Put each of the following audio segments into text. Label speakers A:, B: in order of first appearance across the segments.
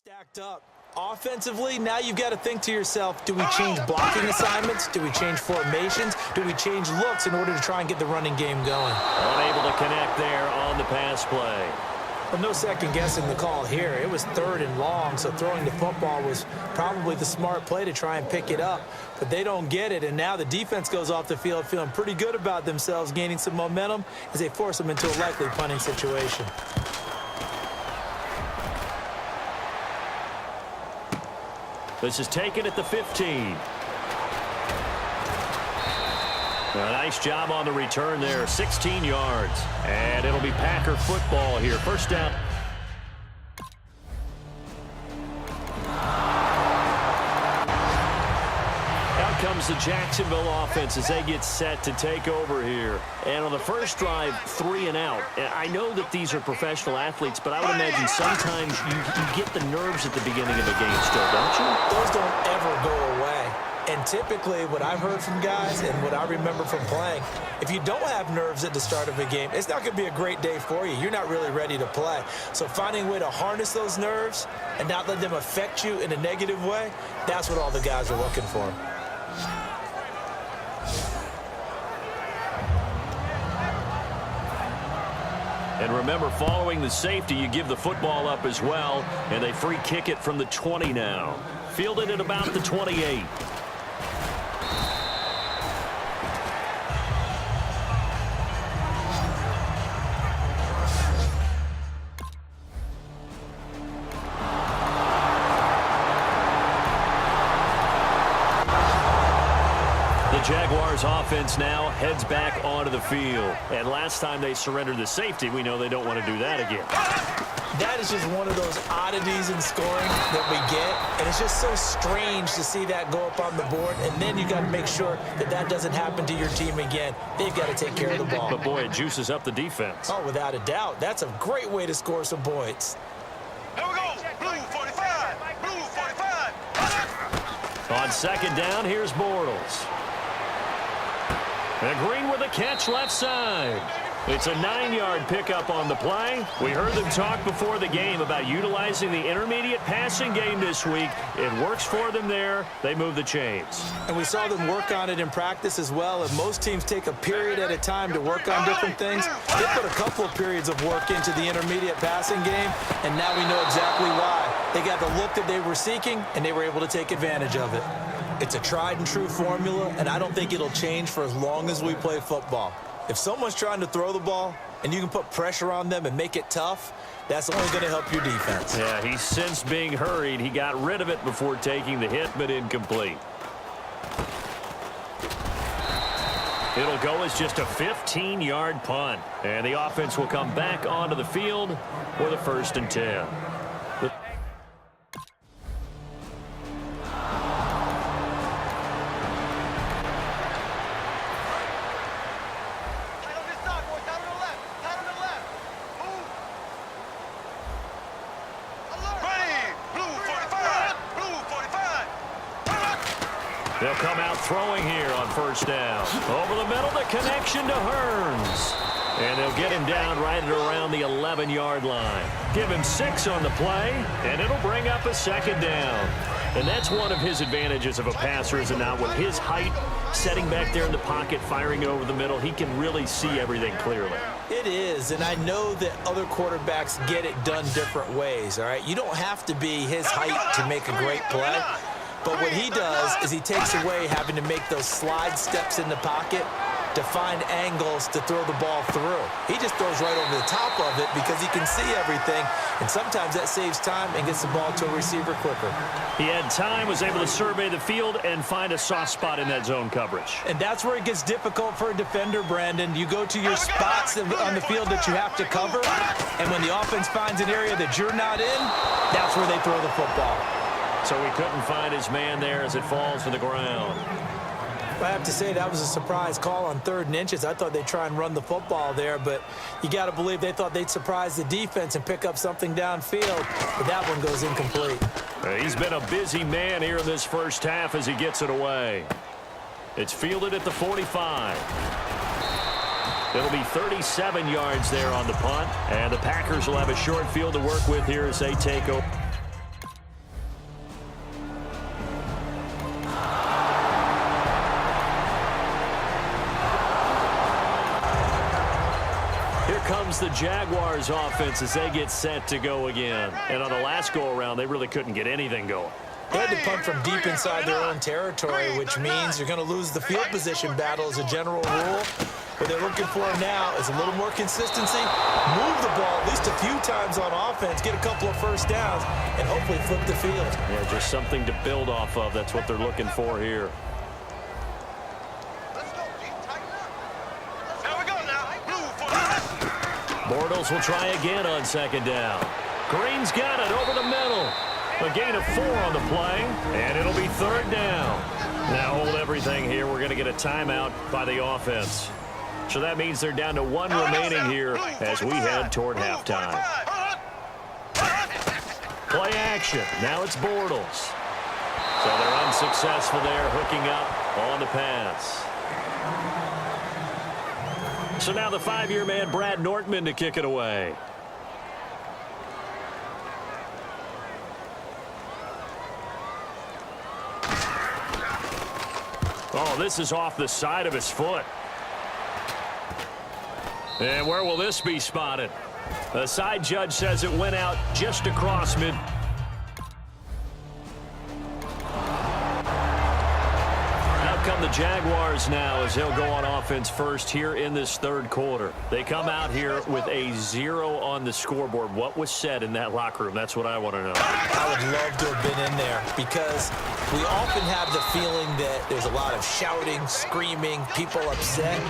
A: Stacked up. Offensively, now you've got to think to yourself, do we change blocking assignments? Do we change formations? Do we change looks in order to try and get the running game going?
B: Unable to connect there on the pass play.
A: Well, no second guessing the call here. It was 3rd and long, so throwing the football was probably the smart play to try and pick it up. But they don't get it, and now the defense goes off the field feeling pretty good about themselves, gaining some momentum as they force them into a likely punting situation.
B: This is taken at the 15. A nice job on the return there, 16 yards. And it'll be Packer football here. First down. Out comes the Jacksonville offense as they get set to take over here. And on the first drive, 3 and out. I know that these are professional athletes, but I would imagine sometimes you get the nerves at the beginning of a game still, don't you?
A: Those don't ever go away. And typically what I've heard from guys and what I remember from playing, if you don't have nerves at the start of a game, it's not going to be a great day for you. You're not really ready to play. So finding a way to harness those nerves and not let them affect you in a negative way, that's what all the guys are looking for.
B: And remember, following the safety, you give the football up as well, and they free kick it from the 20 now. Fielded at about the 28. Jaguars offense now heads back onto the field. And last time they surrendered the safety, we know they don't want to do that again.
A: That is just one of those oddities in scoring that we get. And it's just so strange to see that go up on the board. And then you got to make sure that that doesn't happen to your team again. They've got to take care of the ball.
B: But boy, it juices up the defense.
A: Oh, without a doubt. That's a great way to score some points.
C: Here we go. Blue 45. Blue 45.
B: On second down, here's Bortles. And Green with a catch left side. It's a 9-yard pickup on the play. We heard them talk before the game about utilizing the intermediate passing game this week. It works for them there. They move the chains.
A: And we saw them work on it in practice as well. And most teams take a period at a time to work on different things. They put a couple of periods of work into the intermediate passing game, and now we know exactly why. They got the look that they were seeking, and they were able to take advantage of it. It's a tried-and-true formula, and I don't think it'll change for as long as we play football. If someone's trying to throw the ball and you can put pressure on them and make it tough, that's only going to help your defense.
B: Yeah, he's since being hurried. He got rid of it before taking the hit, but incomplete. It'll go as just a 15-yard punt, and the offense will come back onto the field for the 1st and 10. They'll come out throwing here on 1st down. Over the middle, the connection to Hearns. And they'll get him down right at around the 11-yard line. Give him 6 on the play, and it'll bring up a 2nd down. And that's one of his advantages of a passer, is now with his height, setting back there in the pocket, firing it over the middle, he can really see everything clearly.
A: It is, and I know that other quarterbacks get it done different ways, all right? You don't have to be his height to make a great play. But what he does is he takes away having to make those slide steps in the pocket to find angles to throw the ball through. He just throws right over the top of it because he can see everything, and sometimes that saves time and gets the ball to a receiver quicker.
B: He had time, was able to survey the field and find a soft spot in that zone coverage.
A: And that's where it gets difficult for a defender, Brandon. You go to your spots on the field that you have to cover, and when the offense finds an area that you're not in, that's where they throw the football.
B: So he couldn't find his man there as it falls to the ground.
A: I have to say that was a surprise call on 3rd and inches. I thought they'd try and run the football there, but you got to believe they thought they'd surprise the defense and pick up something downfield, but that one goes incomplete.
B: He's been a busy man here in this 1st half as he gets it away. It's fielded at the 45. It'll be 37 yards there on the punt, and the Packers will have a short field to work with here as they take over. comes the Jaguars offense as they get set to go again. And on the last go-around, they really couldn't get anything going.
A: They had to punt from deep inside their own territory, which means you're going to lose the field position battle as a general rule. What they're looking for now is a little more consistency, move the ball at least a few times on offense, get a couple of first downs, and hopefully flip the field.
B: Yeah, just something to build off of. That's what they're looking for here. Bortles will try again on second down. Green's got it over the middle. A gain of 4 on the play, and it'll be third down. Now hold everything here. We're going to get a timeout by the offense. So that means they're down to 1 remaining here as we head toward halftime. Play action. Now it's Bortles. So they're unsuccessful there, hooking up on the pass. So now the 5-year man, Brad Nortman, to kick it away. Oh, this is off the side of his foot. And where will this be spotted? The side judge says it went out just across mid. Out come the Jaguars now as they'll go on offense first here in this third quarter. They come out here with a 0 on the scoreboard. What was said in that locker room? That's what I want to know.
A: I would love to have been in there because we often have the feeling that there's a lot of shouting, screaming, people upset.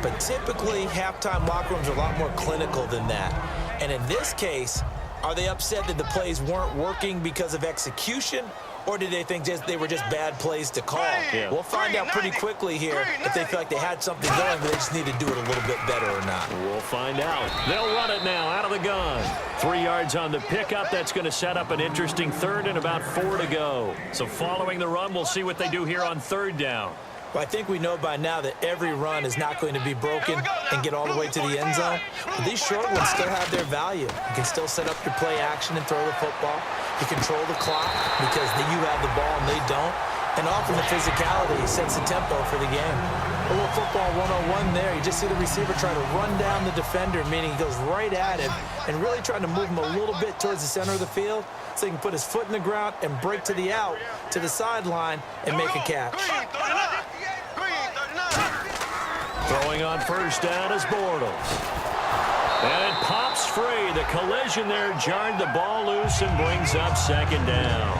A: But typically, halftime locker rooms are a lot more clinical than that. And in this case, are they upset that the plays weren't working because of execution? Or did they think they were just bad plays to call?
B: Yeah.
A: We'll find out pretty quickly here if they feel like they had something going, but they just need to do it a little bit better or not.
B: We'll find out. They'll run it now out of the gun. 3 yards on the pickup. That's going to set up an interesting third and about 4 to go. So following the run, we'll see what they do here on third down.
A: Well, I think we know by now that every run is not going to be broken and get all the way to the end zone. But these short ones still have their value. You can still set up your play action and throw the football. You control the clock because you have the ball and they don't. And often the physicality sets the tempo for the game. A little football 101 there. You just see the receiver try to run down the defender, meaning he goes right at him and really trying to move him a little bit towards the center of the field so he can put his foot in the ground and break to the out, to the sideline, and make a catch.
B: Throwing on first down is Bortles. And it pops free. The collision there jarred the ball loose and brings up second down.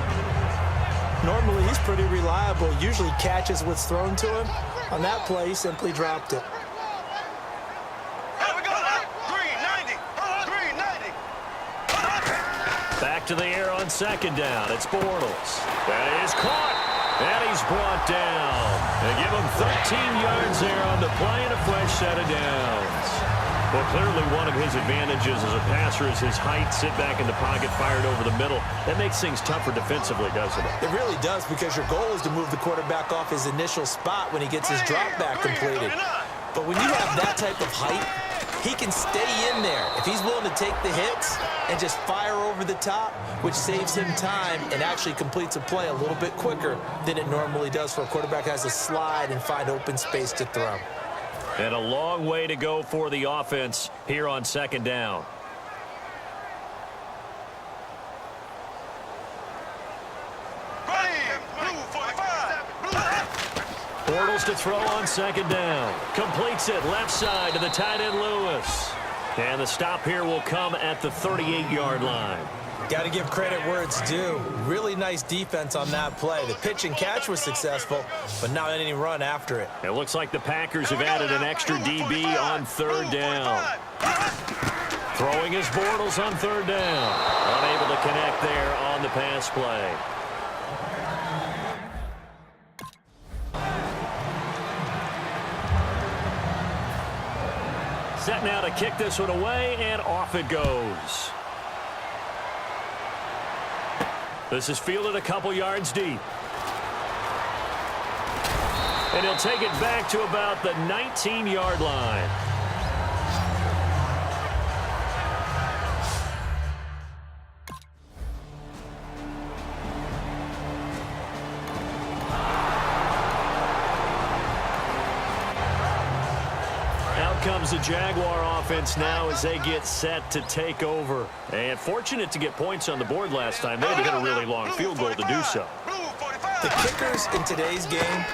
A: Normally, he's pretty reliable. Usually catches what's thrown to him. On that play, he simply dropped it.
B: Back to the air on second down. It's Bortles. That is caught. And he's brought down. They give him 13 yards there on the play and a fresh set of downs. Well, clearly one of his advantages as a passer is his height. Sit back in the pocket, fired over the middle. That makes things tougher defensively, doesn't it?
A: It really does, because your goal is to move the quarterback off his initial spot when he gets his drop back completed. But when you have that type of height, he can stay in there if he's willing to take the hits and just fire over the top, which saves him time and actually completes a play a little bit quicker than it normally does for a quarterback who has to slide and find open space to throw.
B: And a long way to go for the offense here on second down. Bortles to throw on second down. Completes it left side to the tight end Lewis. And the stop here will come at the 38-yard line.
A: Got to give credit where it's due. Really nice defense on that play. The pitch and catch was successful, but not any run after it.
B: It looks like the Packers have added an extra DB on third down. Throwing his Bortles on third down. Unable to connect there on the pass play. Set now to kick this one away, and off it goes. This is fielded a couple yards deep. And he'll take it back to about the 19-yard line. Out comes the Jaguar offense now as they get set to take over. And fortunate to get points on the board last time. They had to hit a really long field goal to do so.
A: The kickers in today's game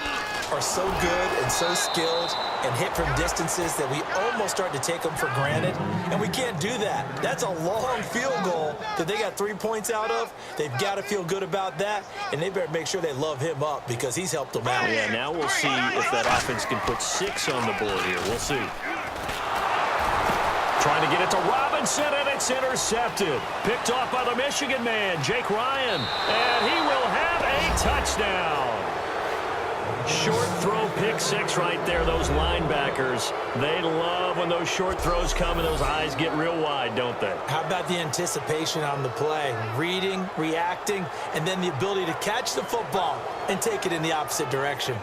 A: are so good and so skilled and hit from distances that we almost start to take them for granted, and we can't do that. That's a long field goal that they got 3 points out of. They've got to feel good about that, and they better make sure they love him up because he's helped them out.
B: Yeah, now we'll see if that offense can put 6 on the board here. We'll see. Trying to get it to Robinson, and it's intercepted. Picked off by the Michigan man, Jake Ryan, and he will have a touchdown. Short throw, pick 6 right there. Those linebackers, they love when those short throws come and those eyes get real wide, don't they?
A: How about the anticipation on the play? Reading, reacting, and then the ability to catch the football and take it in the opposite direction.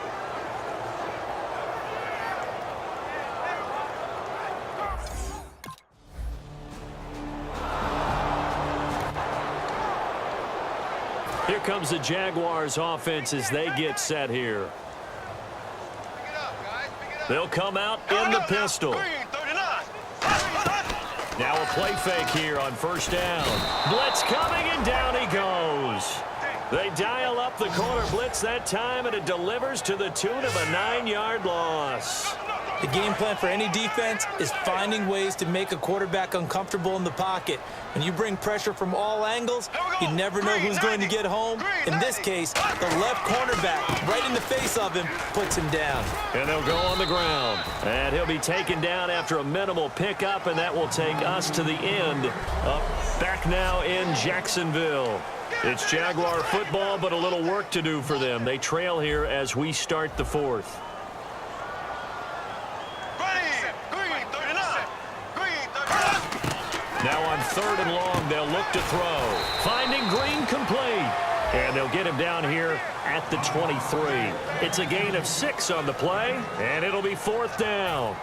B: Here comes the Jaguars offense as they get set here. They'll come out in the pistol. Now a play fake here on first down. Blitz coming, and down he goes. They dial up the corner blitz that time, and it delivers to the tune of a 9-yard loss.
A: The game plan for any defense is finding ways to make a quarterback uncomfortable in the pocket. When you bring pressure from all angles, you never know who's going to get home. In this case, the left cornerback, right in the face of him, puts him down.
B: And they'll go on the ground. And he'll be taken down after a minimal pickup, and that will take us to the end. Back now in Jacksonville. It's Jaguar football, but a little work to do for them. They trail here as we start the fourth. Now on 3rd and long, they'll look to throw. Finding Green complete. And they'll get him down here at the 23. It's a gain of 6 on the play, and it'll be 4th down.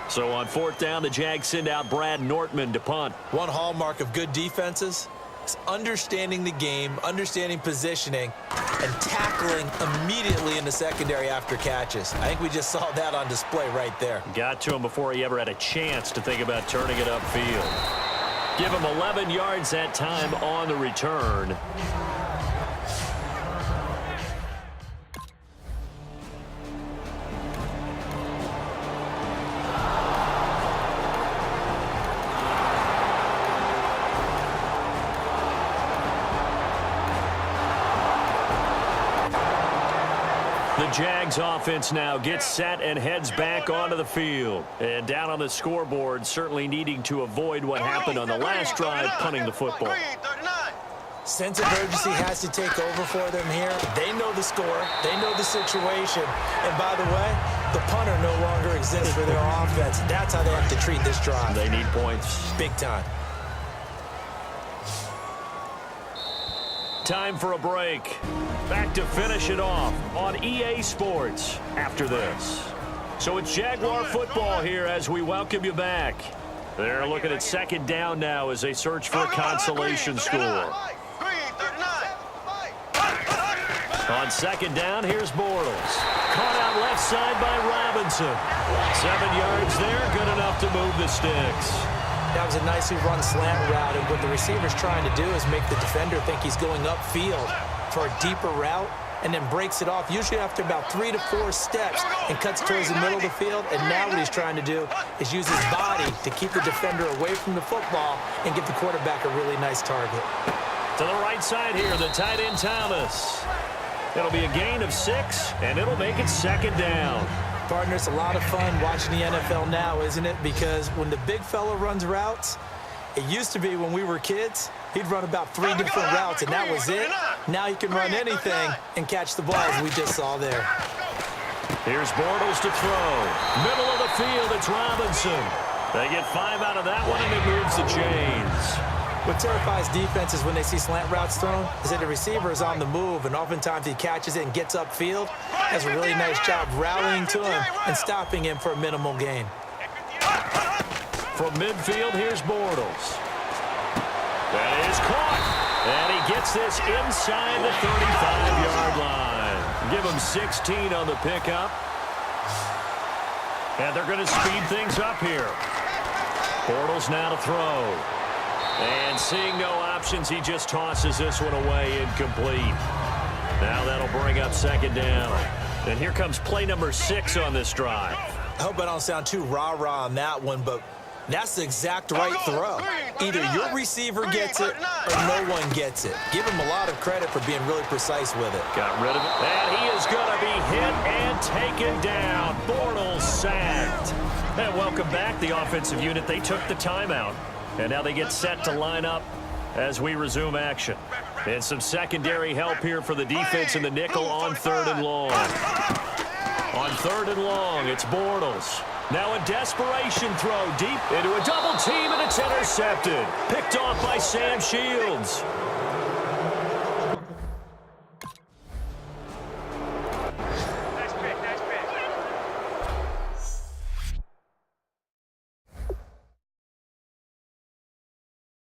B: So on 4th down, the Jags send out Brad Nortman to punt.
A: One hallmark of good defenses is understanding the game, understanding positioning, and tackling immediately in the secondary after catches. I think we just saw that on display right there.
B: Got to him before he ever had a chance to think about turning it upfield. Give him 11 yards that time on the return. The Jags offense now gets set and heads back onto the field. And down on the scoreboard, certainly needing to avoid what happened on the last drive, punting the football.
A: Sense of urgency has to take over for them here. They know the score. They know the situation. And by the way, the punter no longer exists for their offense. That's how they have to treat this drive.
B: They need points.
A: Big time.
B: Time for a break. Back to finish it off on EA Sports after this. So it's Jaguar football here as we welcome you back. They're looking at 2nd down now as they search for a consolation score. On 2nd down, here's Bortles. Caught out left side by Robinson. 7 yards there, good enough to move the sticks.
A: That was a nicely run slant route, and what the receiver's trying to do is make the defender think he's going upfield for a deeper route, and then breaks it off, usually after about 3 to 4 steps, and cuts towards the middle of the field. And now what he's trying to do is use his body to keep the defender away from the football and give the quarterback a really nice target.
B: To the right side here, the tight end Thomas. It'll be a gain of 6, and it'll make it 2nd down.
A: Partner, it's a lot of fun watching the NFL now, isn't it? Because when the big fella runs routes, it used to be when we were kids, he'd run about 3 different routes, and that was it. Now he can run anything and catch the ball, as we just saw there.
B: Here's Bortles to throw. Middle of the field, it's Robinson. They get 5 out of that one, and it moves the chains.
A: What terrifies defenses when they see slant routes thrown is that the receiver is on the move, and oftentimes he catches it and gets upfield. Does a really nice job rallying to him and stopping him for a minimal gain.
B: From midfield, here's Bortles. That is caught. And he gets this inside the 35-yard line. Give him 16 on the pickup. And they're going to speed things up here. Bortles now to throw. And seeing no options, he just tosses this one away incomplete. Now that'll bring up second down. And here comes play number 6 on this drive.
A: I hope I don't sound too rah-rah on that one, but that's the exact right throw. Either your receiver gets it or no one gets it. Give him a lot of credit for being really precise with it.
B: Got rid of it. And he is going to be hit and taken down. Bortles sacked. And welcome back, the offensive unit. They took the timeout. And now they get set to line up as we resume action. And some secondary help here for the defense in the nickel on 3rd and long. On 3rd and long, it's Bortles. Now a desperation throw deep into a double team, and it's intercepted. Picked off by Sam Shields.